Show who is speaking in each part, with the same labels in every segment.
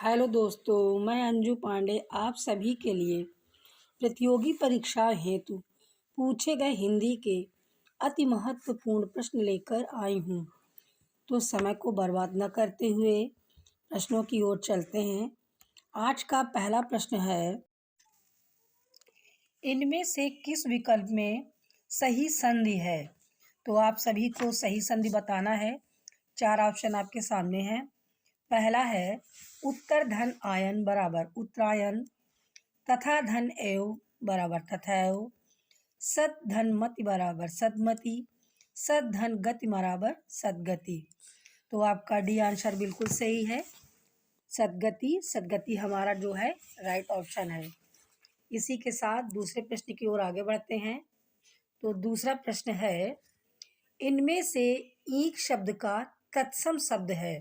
Speaker 1: Hello दोस्तों, मैं अंजू पांडे आप सभी के लिए प्रतियोगी परीक्षा हेतु पूछे गए हिंदी के अति महत्वपूर्ण प्रश्न लेकर आई हूँ। तो समय को बर्बाद न करते हुए प्रश्नों की ओर चलते हैं। आज का पहला प्रश्न है, इनमें से किस विकल्प में सही संधि है? तो आप सभी को सही संधि बताना है। 4 ऑप्शन आपके सामने हैं। पहला है उत्तर धन आयन बराबर उत्तरायण, तथा धन एव बराबर तथैव, सत धन मति बराबर सदमति, सत धन गति बराबर सदगति। तो आपका डी आंसर बिल्कुल सही है, सदगति। सदगति हमारा जो है राइट ऑप्शन है। इसी के साथ दूसरे प्रश्न की ओर आगे बढ़ते हैं। तो दूसरा प्रश्न है, इनमें से ईक शब्द का तत्सम शब्द है।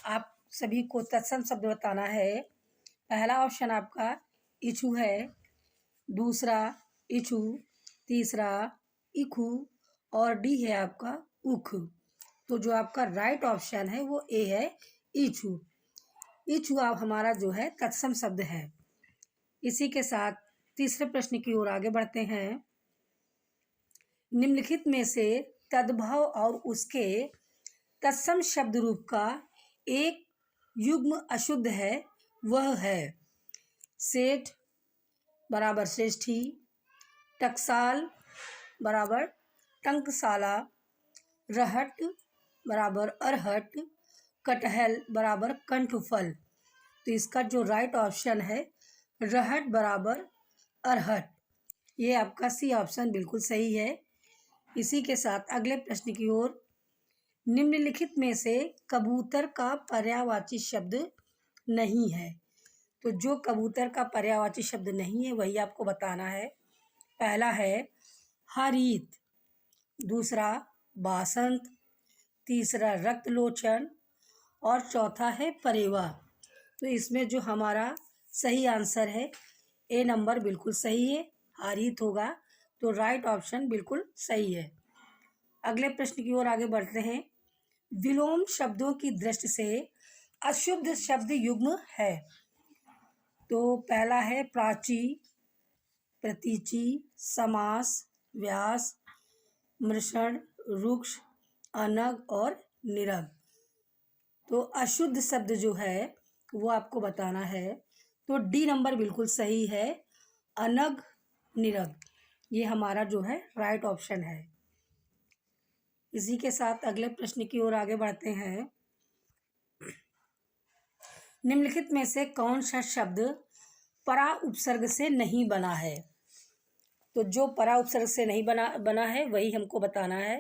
Speaker 1: आप सभी को तत्सम शब्द बताना है। पहला ऑप्शन आपका इछु है, दूसरा इछु, तीसरा इखु और डी है आपका उख। तो जो आपका राइट ऑप्शन है वो ए है, इछु। इछु आप हमारा जो है तत्सम शब्द है। इसी के साथ तीसरे प्रश्न की ओर आगे बढ़ते हैं। निम्नलिखित में से तद्भव और उसके तत्सम शब्द रूप का एक युग्म अशुद्ध है, वह है सेठ बराबर श्रेष्ठी, टकसाल बराबर टंकसाला, रहट बराबर अरहट, कटहल बराबर कंठफल। तो इसका जो राइट ऑप्शन है रहट बराबर अरहट। ये आपका सी ऑप्शन बिल्कुल सही है। इसी के साथ अगले प्रश्न की ओर, निम्नलिखित में से कबूतर का पर्यायवाची शब्द नहीं है। तो जो कबूतर का पर्यायवाची शब्द नहीं है वही आपको बताना है। पहला है हरित, दूसरा बासंत, तीसरा रक्तलोचन और चौथा है परेवा। तो इसमें जो हमारा सही आंसर है ए नंबर बिल्कुल सही है, हरित होगा। तो राइट ऑप्शन बिल्कुल सही है। अगले प्रश्न की ओर आगे बढ़ते हैं। विलोम शब्दों की दृष्टि से अशुद्ध शब्द युग्म है। तो पहला है प्राची, प्रतीचि, समास, व्यास, मृषण, रुक्ष, अनग और निरग। तो अशुद्ध शब्द जो है वो आपको बताना है। तो डी नंबर बिल्कुल सही है, अनग, निरग। ये हमारा जो है राइट ऑप्शन है। इसी के साथ अगले प्रश्न की ओर आगे बढ़ते हैं। निम्नलिखित में से कौन सा शब्द परा उपसर्ग से नहीं बना है? तो जो परा उपसर्ग से नहीं बना है वही हमको बताना है।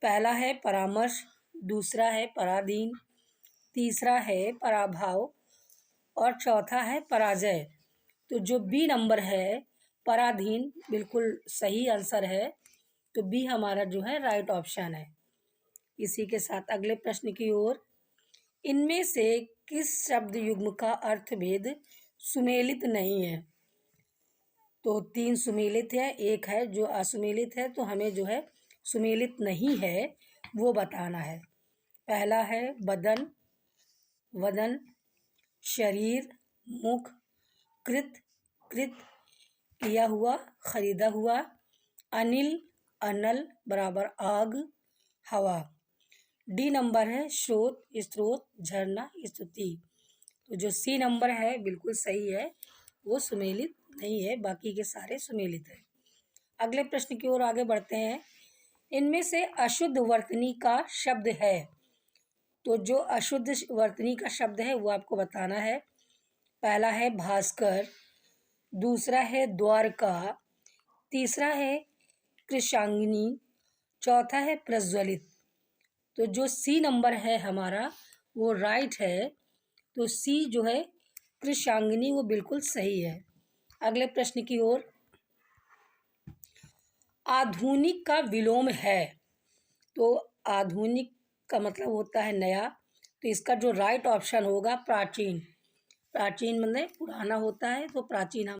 Speaker 1: पहला है परामर्श, दूसरा है पराधीन, तीसरा है पराभाव और चौथा है पराजय। तो जो बी नंबर है पराधीन बिल्कुल सही आंसर है। तो बी हमारा जो है राइट ऑप्शन है। इसी के साथ अगले प्रश्न की ओर, इनमें से किस शब्द युग्म का अर्थभेद सुमेलित नहीं है? तो 3 सुमेलित है, एक है जो असुमेलित है। तो हमें जो है सुमेलित नहीं है वो बताना है। पहला है बदन, वदन, शरीर, मुख, कृत, कृत, किया हुआ, खरीदा हुआ, अनिल, अनल बराबर आग, हवा। डी नंबर है स्रोत, स्रोत, झरना, स्तुति। तो जो सी नंबर है बिल्कुल सही है, वो सुमेलित नहीं है, बाकी के सारे सुमेलित है। अगले प्रश्न की ओर आगे बढ़ते हैं। इनमें से अशुद्ध वर्तनी का शब्द है। तो जो अशुद्ध वर्तनी का शब्द है वो आपको बताना है। पहला है भास्कर, दूसरा है द्वारका, तीसरा है कृशांगिनी, चौथा है प्रज्वलित। तो जो सी नंबर है हमारा वो राइट है। तो सी जो है कृशांगिनी वो बिल्कुल सही है। अगले प्रश्न की ओर, आधुनिक का विलोम है। तो आधुनिक का मतलब होता है नया। तो इसका जो राइट ऑप्शन होगा प्राचीन। प्राचीन मतलब पुराना होता है, तो प्राचीन हम